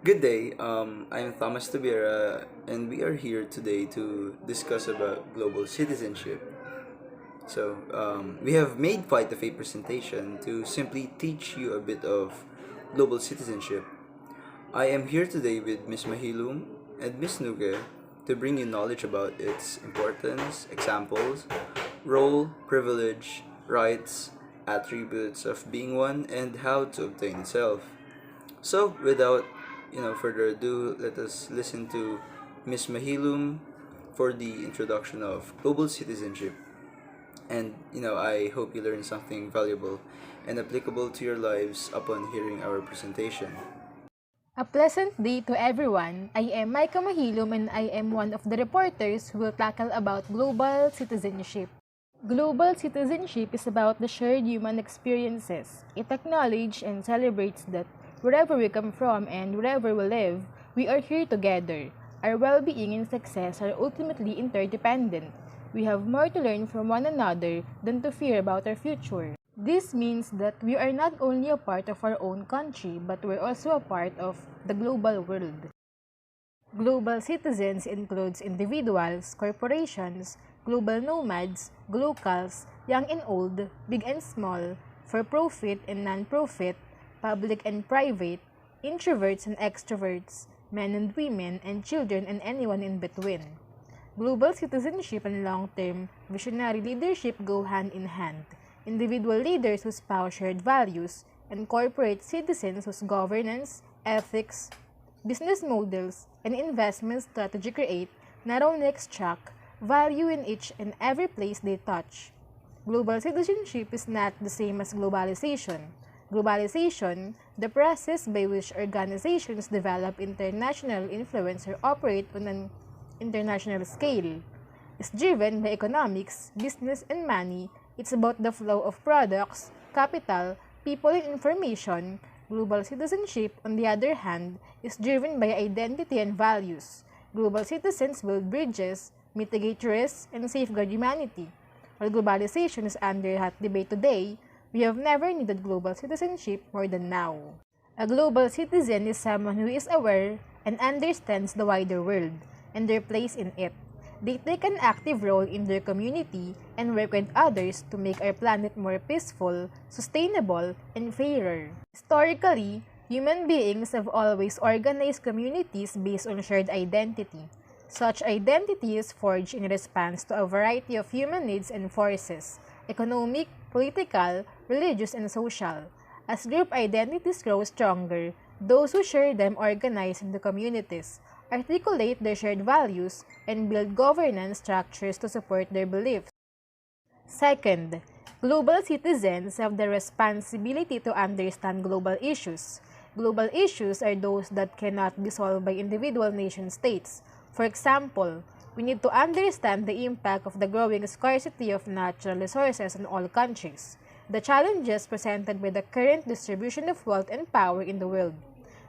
Good day. I'm Thomas Tabira, and we are here today to discuss about global citizenship. We have made quite a few presentation to simply teach you a bit of global citizenship. I am here today with Miss Mahilum and Miss Nuge to bring you knowledge about its importance, examples, role, privilege, rights, attributes of being one, and how to obtain itself. So, without further ado, let us listen to Miss Mahilum for the introduction of global citizenship. And I hope you learn something valuable and applicable to your lives upon hearing our presentation. A pleasant day to everyone. I am Micah Mahilum and I am one of the reporters who will tackle about global citizenship. Global citizenship is about the shared human experiences. It acknowledges and celebrates that wherever we come from and wherever we live, we are here together. Our well-being and success are ultimately interdependent. We have more to learn from one another than to fear about our future. This means that we are not only a part of our own country, but we're also a part of the global world. Global citizens includes individuals, corporations, global nomads, locals, young and old, big and small, for-profit and non-profit, public and private, introverts and extroverts, men and women, and children and anyone in between. Global citizenship and long-term visionary leadership go hand in hand. Individual leaders who espouse shared values, and corporate citizens whose governance, ethics, business models, and investment strategy create not only extract value in each and every place they touch. Global citizenship is not the same as globalization. Globalization, the process by which organizations develop international influence or operate on an international scale, is driven by economics, business, and money. It's about the flow of products, capital, people, and information. Global citizenship, on the other hand, is driven by identity and values. Global citizens build bridges, mitigate risks, and safeguard humanity. While globalization is under hot debate today, we have never needed global citizenship more than now. A global citizen is someone who is aware and understands the wider world and their place in it. They take an active role in their community and work with others to make our planet more peaceful, sustainable, and fairer. Historically, human beings have always organized communities based on shared identity. Such identity is forged in response to a variety of human needs and forces: economic, political, religious, and social. As group identities grow stronger, those who share them organize into communities, articulate their shared values, and build governance structures to support their beliefs. Second, global citizens have the responsibility to understand global issues. Global issues are those that cannot be solved by individual nation-states. For example, we need to understand the impact of the growing scarcity of natural resources in all countries, the challenges presented by the current distribution of wealth and power in the world,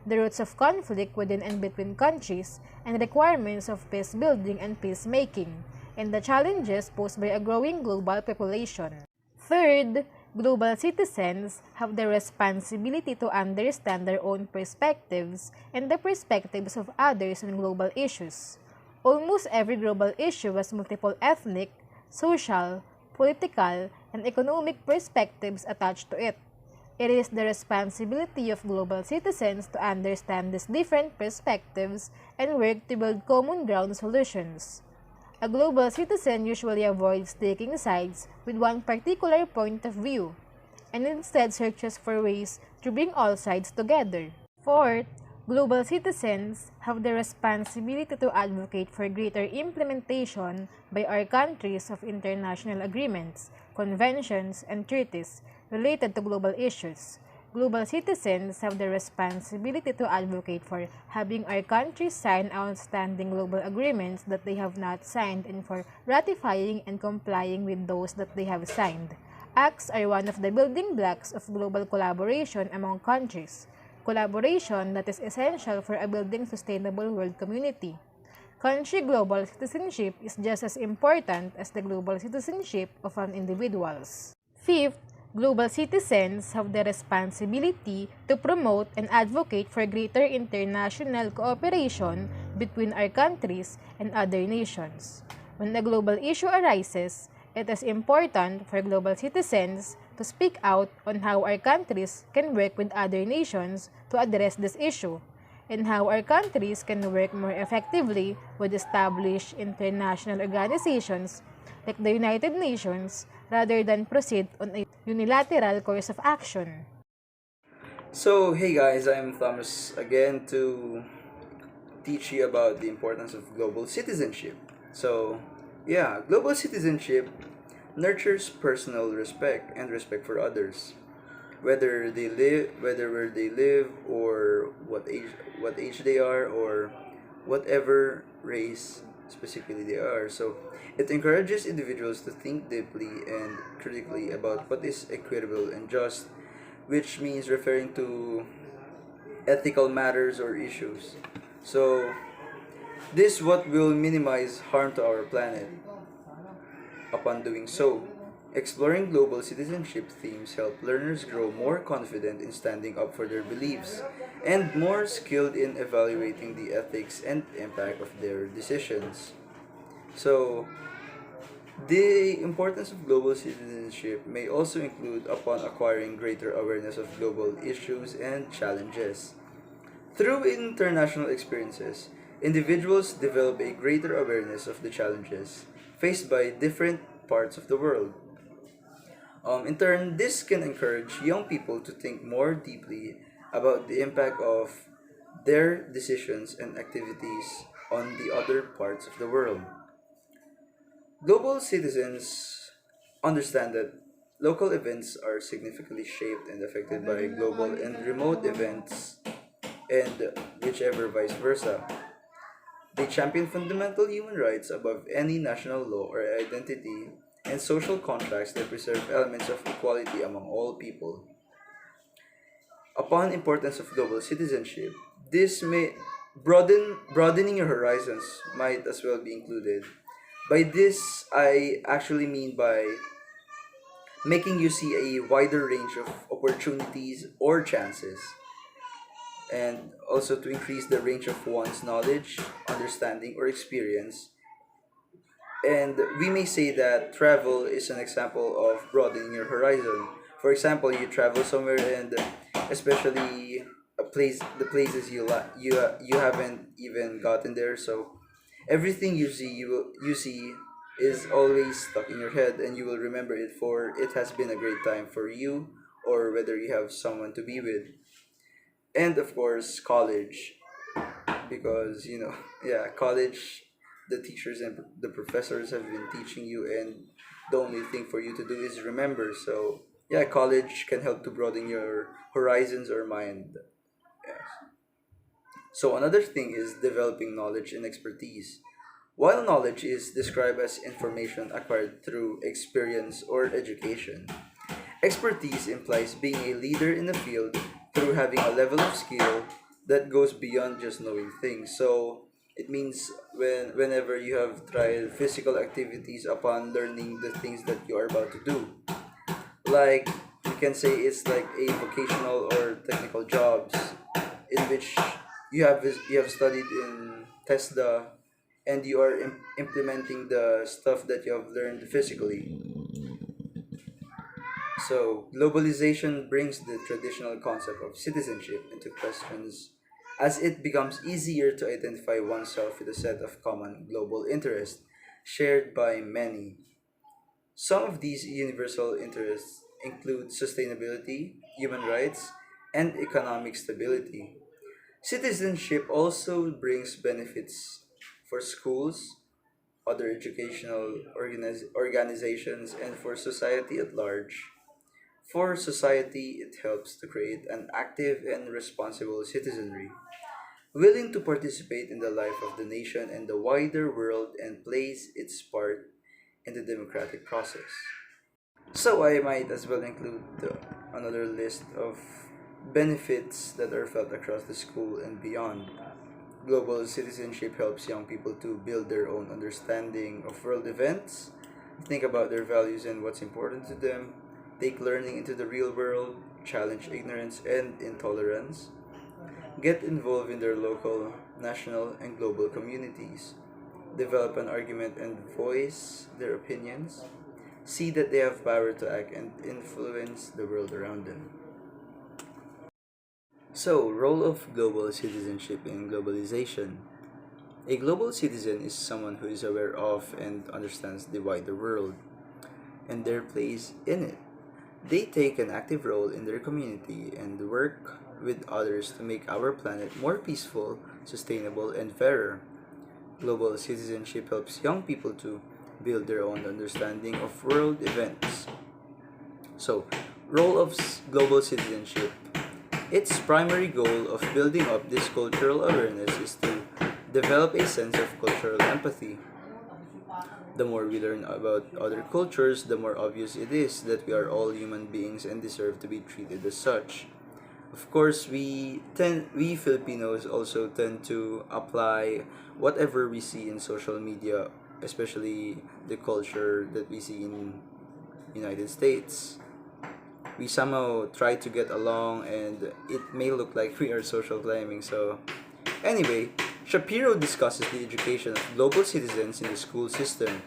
the roots of conflict within and between countries, and requirements of peace building and peacemaking, and the challenges posed by a growing global population. Third, global citizens have the responsibility to understand their own perspectives and the perspectives of others on global issues. Almost every global issue has multiple ethnic, social, political, and economic perspectives attached to it. It is the responsibility of global citizens to understand these different perspectives and work to build common ground solutions. A global citizen usually avoids taking sides with one particular point of view, and instead searches for ways to bring all sides together. Fourth, global citizens have the responsibility to advocate for greater implementation by our countries of international agreements, conventions, and treaties related to global issues. Global citizens have the responsibility to advocate for having our countries sign outstanding global agreements that they have not signed and for ratifying and complying with those that they have signed. Acts are one of the building blocks of global collaboration among countries. Collaboration that is essential for a building sustainable world community. Country global citizenship is just as important as the global citizenship of an individuals. Fifth, Global citizens have the responsibility to promote and advocate for greater international cooperation between our countries and other nations. When a global issue arises, it is important for global citizens to speak out on how our countries can work with other nations to address this issue, and how our countries can work more effectively with established international organizations like the United Nations rather than proceed on a unilateral course of action. So, hey guys, I'm Thomas again to teach you about the importance of global citizenship. So, yeah, global citizenship nurtures personal respect and respect for others, whether where they live, or what age they are, or whatever race specifically they are. So, it encourages individuals to think deeply and critically about what is equitable and just, which means referring to ethical matters or issues. So, this what will minimize harm to our planet. Upon doing so, exploring global citizenship themes help learners grow more confident in standing up for their beliefs and more skilled in evaluating the ethics and impact of their decisions. So, the importance of global citizenship may also include upon acquiring greater awareness of global issues and challenges. Through international experiences, individuals develop a greater awareness of the challenges faced by different parts of the world. In turn, this can encourage young people to think more deeply about the impact of their decisions and activities on the other parts of the world. Global citizens understand that local events are significantly shaped and affected by global and remote events, and whichever vice versa. They champion fundamental human rights above any national law or identity and social contracts that preserve elements of equality among all people. Upon importance of global citizenship, this may broadening your horizons might as well be included. By this, I actually mean by making you see a wider range of opportunities or chances, and also to increase the range of one's knowledge, understanding, or experience. And we may say that travel is an example of broadening your horizon. For example, you travel somewhere, and especially the places you haven't even gotten there. So everything you see is always stuck in your head, and you will remember it, for it has been a great time for you, or whether you have someone to be with. And of course, college, because yeah, college, the teachers and the professors have been teaching you, and the only thing for you to do is remember. So yeah, college can help to broaden your horizons or mind. Yes. So another thing is developing knowledge and expertise. While knowledge is described as information acquired through experience or education, expertise implies being a leader in the field through having a level of skill that goes beyond just knowing things. So it means whenever you have tried physical activities upon learning the things that you are about to do, like you can say it's like a vocational or technical jobs in which you have studied in TESDA, and you are implementing the stuff that you have learned physically. So, globalization brings the traditional concept of citizenship into questions, as it becomes easier to identify oneself with a set of common global interests shared by many. Some of these universal interests include sustainability, human rights, and economic stability. Citizenship also brings benefits for schools, other educational organizations, and for society at large. For society, it helps to create an active and responsible citizenry, willing to participate in the life of the nation and the wider world and plays its part in the democratic process. So I might as well include another list of benefits that are felt across the school and beyond. Global citizenship helps young people to build their own understanding of world events, think about their values and what's important to them, take learning into the real world, challenge ignorance and intolerance, get involved in their local, national, and global communities, develop an argument and voice their opinions, see that they have power to act and influence the world around them. So, role of global citizenship in globalization. A global citizen is someone who is aware of and understands the wider world and their place in it. They take an active role in their community and work with others to make our planet more peaceful, sustainable, and fairer. Global citizenship helps young people to build their own understanding of world events. So, role of global citizenship. Its primary goal of building up this cultural awareness is to develop a sense of cultural empathy. The more we learn about other cultures, the more obvious it is that we are all human beings and deserve to be treated as such. Of course, we Filipinos also tend to apply whatever we see in social media, especially the culture that we see in United States. We somehow try to get along and it may look like we are social climbing. So anyway, Shapiro discusses the education of global citizens in the school system,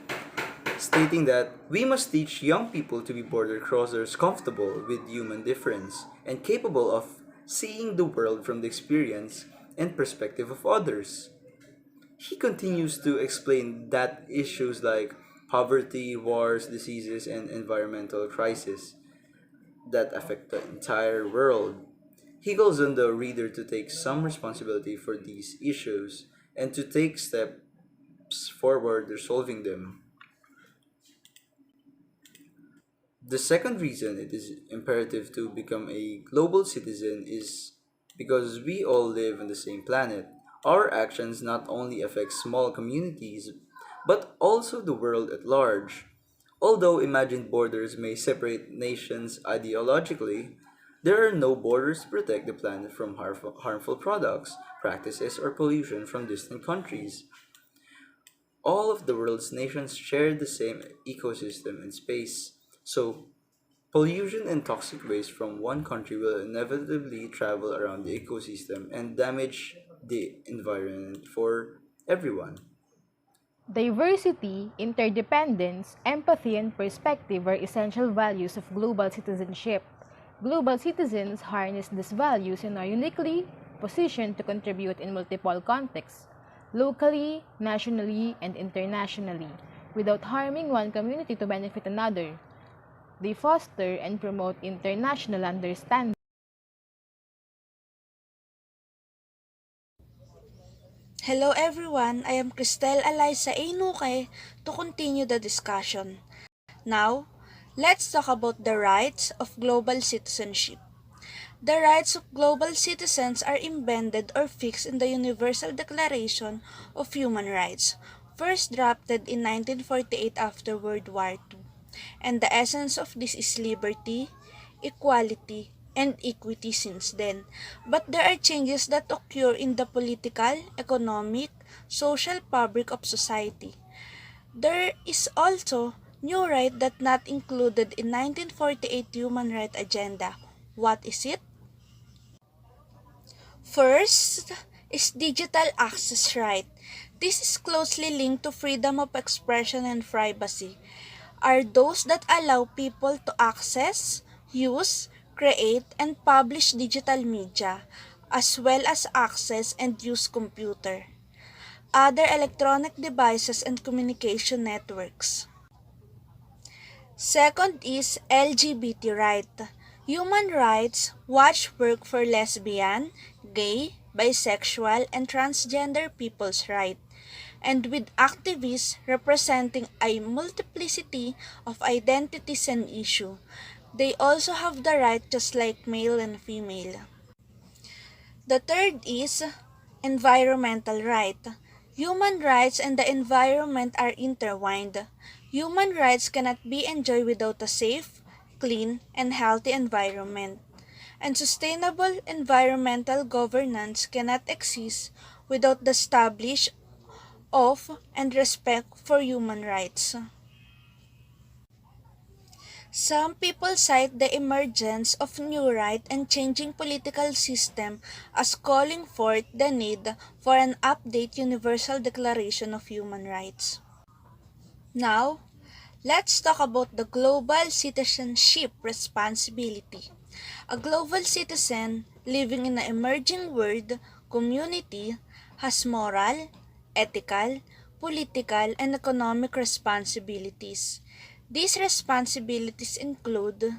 stating that we must teach young people to be border crossers comfortable with human difference and capable of seeing the world from the experience and perspective of others. He continues to explain that issues like poverty, wars, diseases, and environmental crisis that affect the entire world. He calls on the reader to take some responsibility for these issues and to take steps forward resolving them. The second reason it is imperative to become a global citizen is because we all live on the same planet. Our actions not only affect small communities, but also the world at large. Although imagined borders may separate nations ideologically, there are no borders to protect the planet from harmful products, practices, or pollution from distant countries. All of the world's nations share the same ecosystem and space, so pollution and toxic waste from one country will inevitably travel around the ecosystem and damage the environment for everyone. Diversity, interdependence, empathy, and perspective are essential values of global citizenship. Global citizens harness these values and are uniquely positioned to contribute in multiple contexts, locally, nationally, and internationally, without harming one community to benefit another. They foster and promote international understanding. Hello everyone, I am Cristel Eliza Einuke to continue the discussion. Now, let's talk about the rights of global citizenship. The rights of global citizens are embedded or fixed in the Universal Declaration of Human Rights, first drafted in 1948 after World War II. And the essence of this is liberty, equality, and equity since then. But there are changes that occur in the political, economic, social fabric of society. There is also new right that not included in 1948 Human Rights Agenda. What is it? First is digital access right. This is closely linked to freedom of expression and privacy. Are those that allow people to access, use, create, and publish digital media, as well as access and use computer, other electronic devices and communication networks. Second is LGBT right. Human rights watch work for lesbian, gay, bisexual, and transgender people's right, and with activists representing a multiplicity of identities and issues. They also have the right just like male and female. The third is environmental right. Human rights and the environment are intertwined. Human rights cannot be enjoyed without a safe, clean, and healthy environment. And sustainable environmental governance cannot exist without the establish of and respect for human rights. Some people cite the emergence of new right and changing political system as calling forth the need for an update Universal Declaration of Human Rights. Now, let's talk about the global citizenship responsibility. A global citizen living in an emerging world community has moral, ethical, political, and economic responsibilities. These responsibilities include: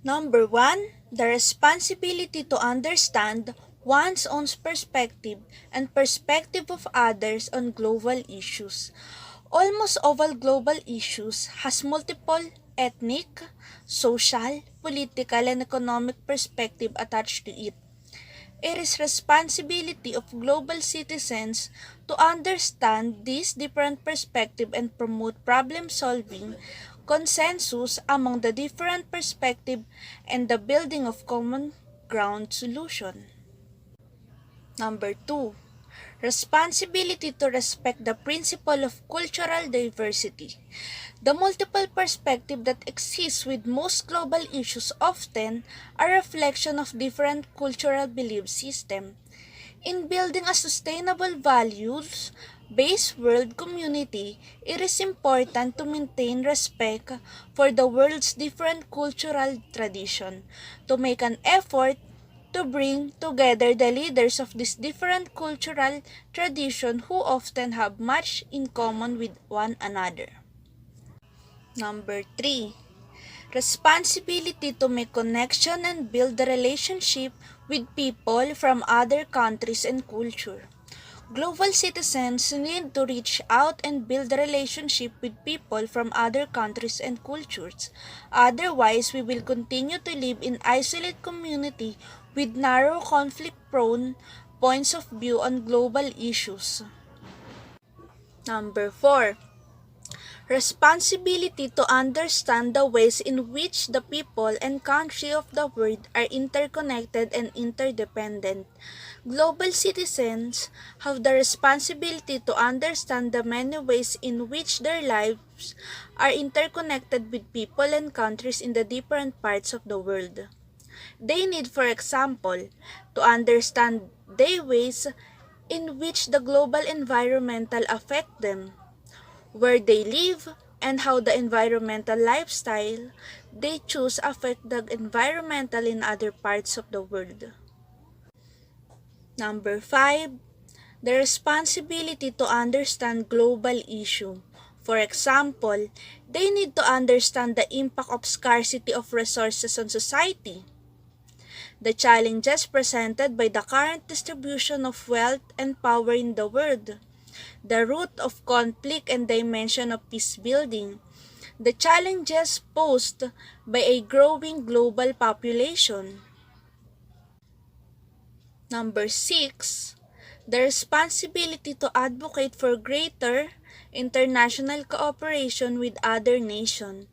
Number 1, the responsibility to understand one's own perspective and perspective of others on global issues. Almost all global issues has multiple ethnic, social, political, and economic perspective attached to it. It is responsibility of global citizens to understand these different perspectives and promote problem-solving, consensus among the different perspectives, and the building of common ground solution. Number 2, responsibility to respect the principle of cultural diversity. The multiple perspective that exists with most global issues often a reflection of different cultural belief system. In building a sustainable values-based world community, it is important to maintain respect for the world's different cultural tradition, to make an effort to bring together the leaders of these different cultural traditions who often have much in common with one another. Number 3, responsibility to make connection and build the relationship with people from other countries and culture. Global citizens need to reach out and build a relationship with people from other countries and cultures. Otherwise, we will continue to live in isolated community with narrow conflict-prone points of view on global issues. Number 4, responsibility to understand the ways in which the people and country of the world are interconnected and interdependent. Global citizens have the responsibility to understand the many ways in which their lives are interconnected with people and countries in the different parts of the world. They need, for example, to understand the ways in which the global environmental affect them, where they live, and how the environmental lifestyle they choose affect the environmental in other parts of the world. Number 5, the responsibility to understand global issue. For example, they need to understand the impact of scarcity of resources on society, the challenges presented by the current distribution of wealth and power in the world, the root of conflict and dimension of peace building, the challenges posed by a growing global population. Number 6, the responsibility to advocate for greater international cooperation with other nations.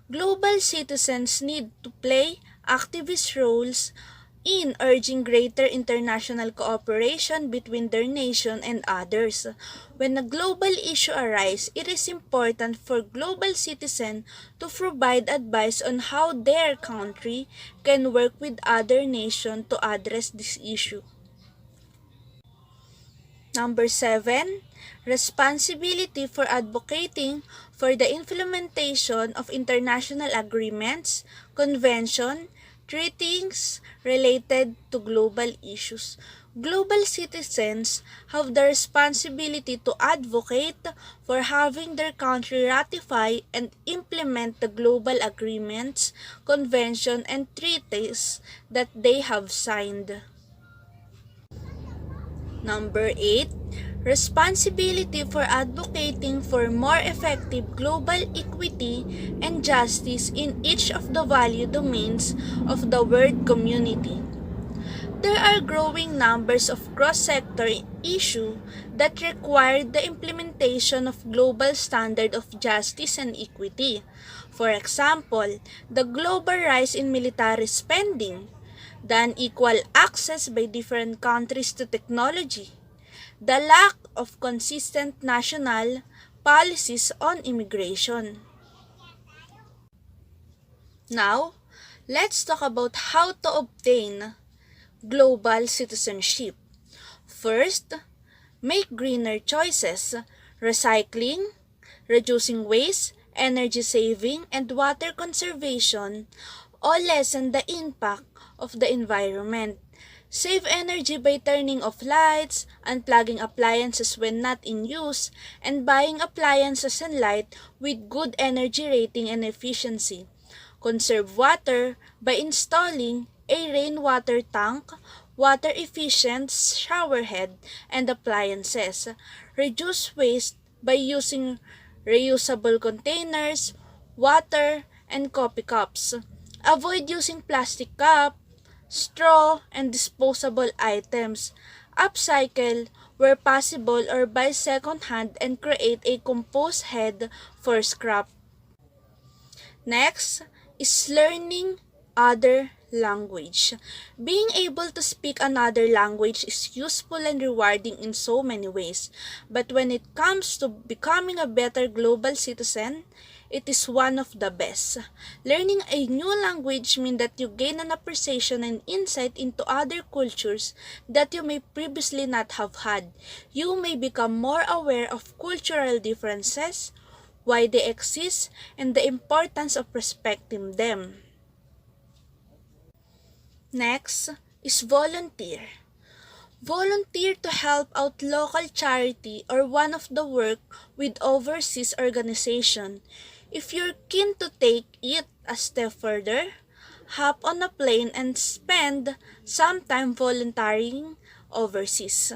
Global citizens need to play activist roles in urging greater international cooperation between their nation and others. When a global issue arises, it is important for global citizens to provide advice on how their country can work with other nations to address this issue. Number 7, responsibility for advocating for the implementation of international agreements, convention, treaties related to global issues. Global citizens have the responsibility to advocate for having their country ratify and implement the global agreements, convention, and treaties that they have signed. Number 8, responsibility for advocating for more effective global equity and justice in each of the value domains of the world community. There are growing numbers of cross-sector issues that require the implementation of global standard of justice and equity. For example, the global rise in military spending, the unequal access by different countries to technology, the lack of consistent national policies on immigration. Now, let's talk about how to obtain global citizenship. First, make greener choices, recycling, reducing waste, energy saving, and water conservation all lessen the impact of the environment. Save energy by turning off lights, unplugging appliances when not in use, and buying appliances and light with good energy rating and efficiency. Conserve water by installing a rainwater tank, water efficient showerhead, and appliances. Reduce waste by using reusable containers, water, and coffee cups. Avoid using plastic cup, straw, and disposable items. Upcycle where possible or buy second-hand and create a compost head for scrap. Next is learning other language. Being able to speak another language is useful and rewarding in so many ways. But when it comes to becoming a better global citizen, it is one of the best. Learning a new language means that you gain an appreciation and insight into other cultures that you may previously not have had. You may become more aware of cultural differences, why they exist, and the importance of respecting them. Next is volunteer. Volunteer to help out local charity or one of the work with overseas organization. If you're keen to take it a step further, hop on a plane and spend some time volunteering overseas.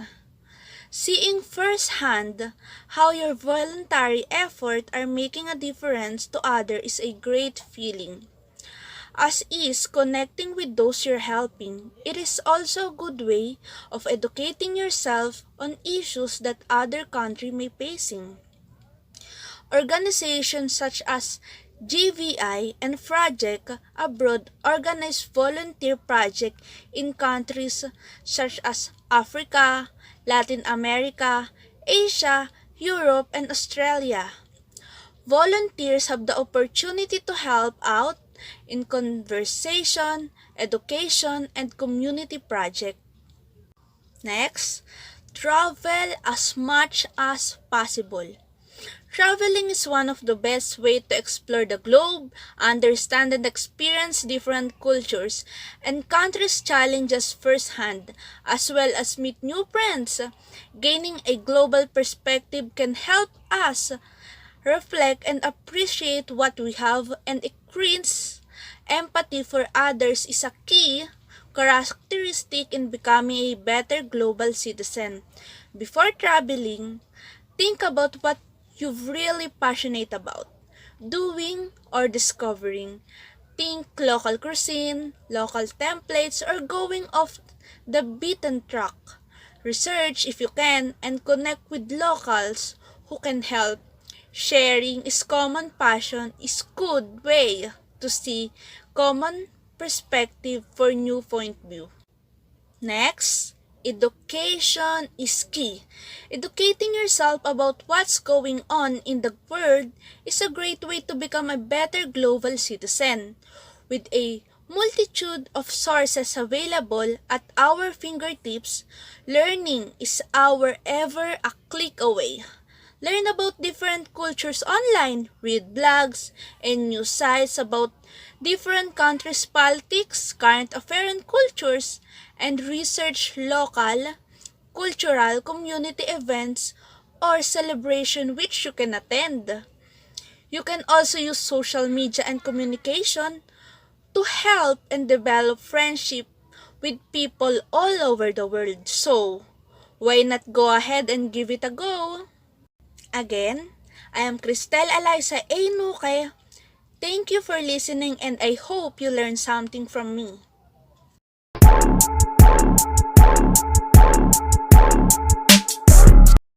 Seeing firsthand how your voluntary effort are making a difference to others is a great feeling. As is connecting with those you're helping, it is also a good way of educating yourself on issues that other country may facing. Organizations such as GVI and Project Abroad organize volunteer projects in countries such as Africa, Latin America, Asia, Europe, and Australia. Volunteers have the opportunity to help out in conversation, education, and community projects. Next, travel as much as possible. Traveling is one of the best ways to explore the globe, understand and experience different cultures and countries' challenges firsthand, as well as meet new friends. Gaining a global perspective can help us reflect and appreciate what we have, and increase empathy for others is a key characteristic in becoming a better global citizen. Before traveling, think about what you're really passionate about, doing or discovering. Think local cuisine, local templates, or going off the beaten track. Research if you can and connect with locals who can help. Sharing is common passion is good way to see common perspective for new point view. Next, education is key. Educating yourself about what's going on in the world is a great way to become a better global citizen. With a multitude of sources available at our fingertips, learning is our ever a click away. Learn about different cultures online, read blogs and news sites about different countries' politics, current affairs and cultures, and research local, cultural, community events or celebration which you can attend. You can also use social media and communication to help and develop friendship with people all over the world. So, why not go ahead and give it a go? Again, I am Cristel Eliza A. Nuke. Thank you for listening and I hope you learned something from me.